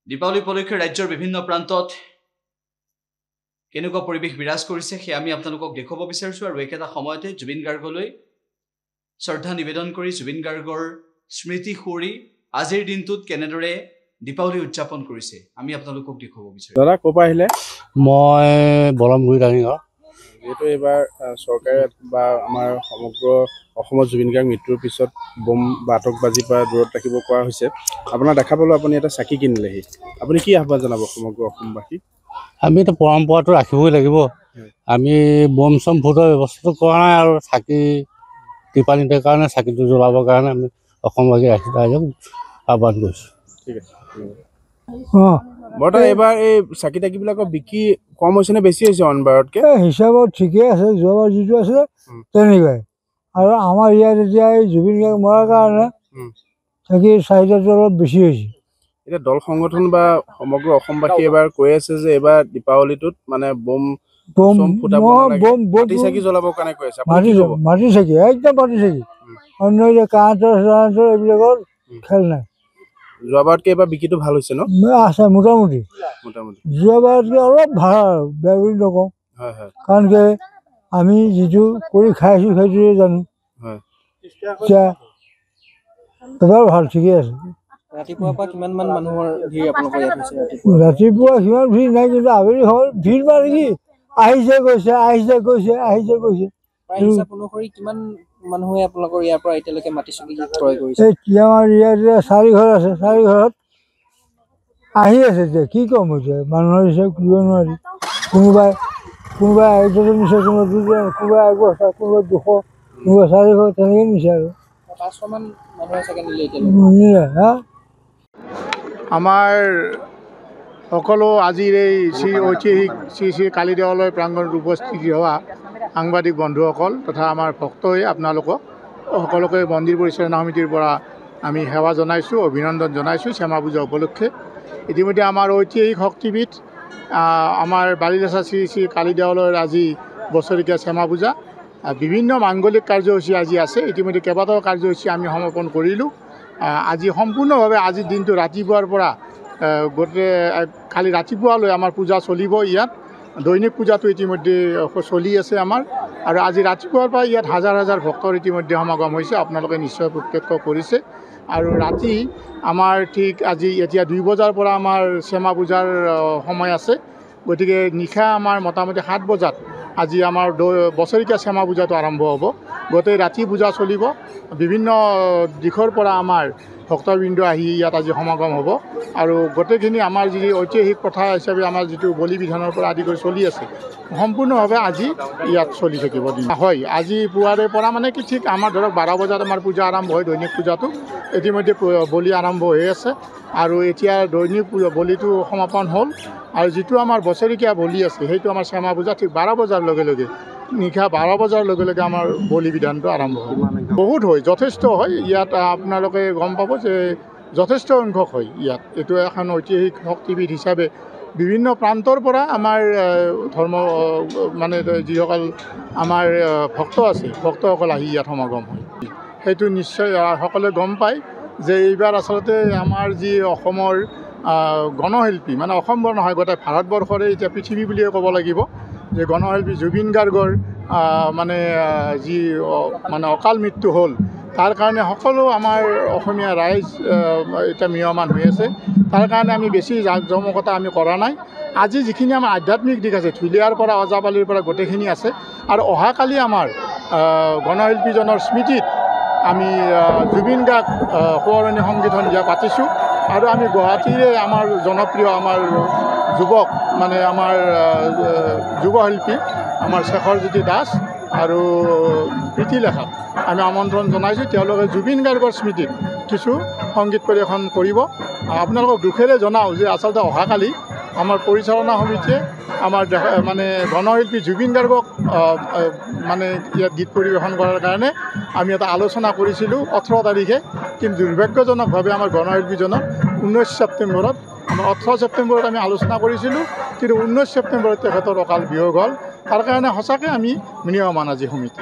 দীপাৱলী উপলক্ষে ৰাজ্যৰ বিভিন্ন প্ৰান্তত কেনেকুৱা পৰিৱেশ বিৰাজ কৰিছে সেই আমি আপোনালোকক দেখুৱাব বিচাৰিছো আৰু একেটা সময়তে জুবিন গাৰ্গলৈ শ্ৰদ্ধা নিবেদন কৰি জুবিন গাৰ্গৰ স্মৃতি সুঁৱৰি আজিৰ দিনটোত কেনেদৰে দীপাৱলী উদযাপন কৰিছে আমি আপোনালোকক দেখুৱাব বিচাৰিছো। দাদা ক'ৰ আহিলে? মই বলমগুৰি ডাঙিঙৰ। যেহেতু এইবাৰ চৰকাৰে বা আমাৰ সমগ্ৰ অসমত জুবিন গাৰ্গ মৃত্যুৰ পিছত বম বা আতকবাজিৰ পৰা দূৰত ৰাখিব পৰা হৈছে, আপোনাৰ দেখা পালোঁ আপুনি এটা চাকি কিনিলেহি, আপুনি কি আহ্বান জনাব সমগ্ৰ অসমবাসী? আমি এতিয়া পৰম্পৰাটো ৰাখিবই লাগিব। আমি বম চম ফুটোৱাৰ ব্যৱস্থাটো কৰা নাই আৰু চাকি টিপানিতৰ কাৰণে চাকিটো জ্বলাবৰ কাৰণে আমি অসমবাসী ৰাইজক আহ্বান কৰিছোঁ। ঠিক আছে। বৰ্তমান এইবাৰ এই চাকি তাকিবিলাকৰ বিক্ৰী কম হৈছে নে বেছি হৈছে অনবাৰতকৈ? হিচাপত ঠিকেই আছে, যোৱাবাৰ যিটো আছে তেনেকুৱাই। আৰু আমাৰ ইয়াত এতিয়া এই জুবিন গাৰ্গ মৰাৰ কাৰণে চাকিৰ চাহিদাটো অলপ বেছি হৈছে। এতিয়া দল সংগঠন বা সমগ্ৰ অসমবাসী এবাৰ কৈ আছে যে এইবাৰ দীপাৱলীটোত মানে বম ফুটাব নালাগে, চাকি জ্বলাবৰ কাৰণে কৈ আছে। মাটি চাকি একদম মাটি চাকি, অন্য এতিয়া কাৰেণ্টৰ এইবিলাকৰ খেল নাই। যোৱাবাৰতকৈ এইবাৰ বিক্ৰীটো ভাল হৈছে ন? আছে মোটামুটি যোৱাবাৰতকৈ অলপ ভাল আৰু বেয়া বুলি নকওঁ। কাৰণ কি আমি যিটো কৰি খাইছোঁ সেইটোৱে জানো। এতিয়া এবাৰ ভাল ঠিকেই আছে। ৰাতিপুৱাৰ পৰা কিমান মান মানুহৰ ভিৰ আপোনালোকৰ ইয়াত হৈছে? ৰাতিপুৱা সিমান ভিৰ নাই, কিন্তু আবেলি সময়ত ভিৰ মানে কি আহিছে গৈছে আহিছে গৈছে আহিছে গৈছে। প্ৰায় হিচাপ অনুসৰি কিমান মানুহে আপোনালোকৰ ইয়াৰ পৰা এতিয়ালৈকে মাটি চকী ক্ৰয় কৰিছে? আমাৰ ইয়াত 4 ঘৰ আছে, 4 ঘৰত আহি আছে। এতিয়া কি ক'ম, এতিয়া মানুহৰ হিচাপ কৰিব নোৱাৰি। কোনোবাই 1 ডজন নিছে, কোনোবাই 2 ডজন, কোনোবাই 1 বস্তা, কোনোবাই 200, কোনোবাই 400, তেনেকৈ নিছে আৰু 500 মান মানুহে চাগে নিলে এতিয়ালৈকে। আমাৰ সকলো আজিৰ এই ঐতিহাসিক শ্ৰী শ্ৰী কালী দেৱালয় প্ৰাংগণত উপস্থিত হোৱা সাংবাদিক বন্ধুসকল তথা আমাৰ ভক্তই আপোনালোকক সকলোকে মন্দিৰ পৰিচালনা সমিতিৰ পৰা আমি সেৱা জনাইছোঁ, অভিনন্দন জনাইছোঁ শ্যামা পূজা উপলক্ষে। ইতিমধ্যে আমাৰ ঐতিহাসিক শক্তিপীঠ আমাৰ বালিলেচা শ্ৰী শ্ৰী কালী দেৱালয়ৰ আজি বছৰেকীয়া শ্যামা পূজা, বিভিন্ন মাংগলিক কাৰ্যসূচী আজি আছে। ইতিমধ্যে কেইবাটাও কাৰ্যসূচী আমি সমাপন কৰিলোঁ। আজি সম্পূৰ্ণভাৱে আজিৰ দিনটো ৰাতিপুৱাৰ পৰা গোটেই খালি ৰাতিপুৱালৈ আমাৰ পূজা চলিব। ইয়াত দৈনিক পূজাটো ইতিমধ্যে চলি আছে আমাৰ, আৰু আজি ৰাতিপুৱাৰ পৰা ইয়াত হাজাৰ হাজাৰ ভক্তৰ ইতিমধ্যে সমাগম হৈছে, আপোনালোকে নিশ্চয় প্ৰত্যক্ষ কৰিছে। আৰু ৰাতি আমাৰ ঠিক আজি এতিয়া 2 বজাৰ পৰা আমাৰ শ্যামা পূজাৰ সময় আছে, গতিকে নিশা আমাৰ মোটামুটি 7 বজাত আজি আমাৰ বছৰেকীয়া শ্যামা পূজাটো আৰম্ভ হ'ব। গোটেই ৰাতি পূজা চলিব। বিভিন্ন দিশৰ পৰা আমাৰ ভক্তবৃন্দ আহি ইয়াত আজি সমাগম হ'ব, আৰু গোটেইখিনি আমাৰ যি ঐতিহাসিক প্ৰথা হিচাপে আমাৰ যিটো বলি বিধানৰ পৰা আদি কৰি চলি আছে, সম্পূৰ্ণভাৱে আজি ইয়াত চলি থাকিব। হয়, আজি পুৱাৰে পৰা মানে কি ঠিক আমাৰ ধৰক 12 বজাত আমাৰ পূজা আৰম্ভ হয়, দৈনিক পূজাটো ইতিমধ্যে বলি আৰম্ভ হৈ আছে, আৰু এতিয়া দৈনিক বলিটো সমাপন হ'ল। আৰু যিটো আমাৰ বছৰেকীয়া বলি আছে সেইটো আমাৰ শ্যামা পূজা ঠিক 12 বজাৰ লগে লগে, নিশা 12 বজাৰ লগে লগে আমাৰ বলি বিধানটো আৰম্ভ হয়। বহুত হয়, যথেষ্ট হয় ইয়াত। আপোনালোকে গম পাব যে যথেষ্ট সংখ্যক হয় ইয়াত। এইটো এখন ঐতিহাসিক শক্তিপীঠ হিচাপে বিভিন্ন প্ৰান্তৰ পৰা আমাৰ ধৰ্ম মানে যিসকল আমাৰ ভক্ত আছে, ভক্তসকল আহি ইয়াত সমাগম হয়। সেইটো নিশ্চয় সকলোৱে গম পায় যে এইবাৰ আচলতে আমাৰ যি অসমৰ গণশিল্পী, মানে অসমৰ নহয় গোটেই ভাৰতবৰ্ষৰে, এতিয়া পৃথিৱী বুলিয়ে ক'ব লাগিব, যে গণশিল্পী জুবিন গাৰ্গৰ মানে যি মানে অকাল মৃত্যু হ'ল, তাৰ কাৰণে সকলো আমাৰ অসমীয়া ৰাইজ এতিয়া ম্ৰিয়মান হৈ আছে। তাৰ কাৰণে আমি বেছি জাকজমকতা আমি কৰা নাই। আজি যিখিনি আমাৰ আধ্যাত্মিক দিশ আছে, ঢুলীয়াৰ পৰা ওজাপালিৰ পৰা গোটেইখিনি আছে। আৰু অহাকালি আমাৰ গণশিল্পীজনৰ স্মৃতিত আমি জুবিন গাৰ্গ সোঁৱৰণি সংগীত দিয়া পাতিছোঁ। আৰু আমি গুৱাহাটীৰে আমাৰ জনপ্ৰিয় আমাৰ যুৱক মানে আমাৰ যুৱশিল্পী আমাৰ শেখৰজ্যোতি দাস আৰু প্ৰীতিলেখাক আমি আমন্ত্ৰণ জনাইছোঁ। তেওঁলোকে জুবিন গাৰ্গৰ স্মৃতিত কিছু সংগীত পৰিৱেশন কৰিব। আপোনালোকক দুখেৰে জনাওঁ যে আচলতে অহাকালি আমাৰ পৰিচালনা সমিতিয়ে আমাৰ মানে গণশিল্পী জুবিন গাৰ্গক মানে ইয়াত গীত পৰিৱেশন কৰাৰ কাৰণে আমি এটা আলোচনা কৰিছিলোঁ 18 তাৰিখে, কিন্তু দুৰ্ভাগ্যজনকভাৱে আমাৰ গণশিল্পীজনক 19 ছেপ্টেম্বৰত, আমাৰ 18 ছেপ্টেম্বৰত আমি আলোচনা কৰিছিলোঁ, কিন্তু 19 ছেপ্টেম্বৰত তেখেতৰ অকাল বিয়োগ হ'ল। তাৰ কাৰণে সঁচাকৈ আমি ম্ৰিয়মান আজি সমিতি।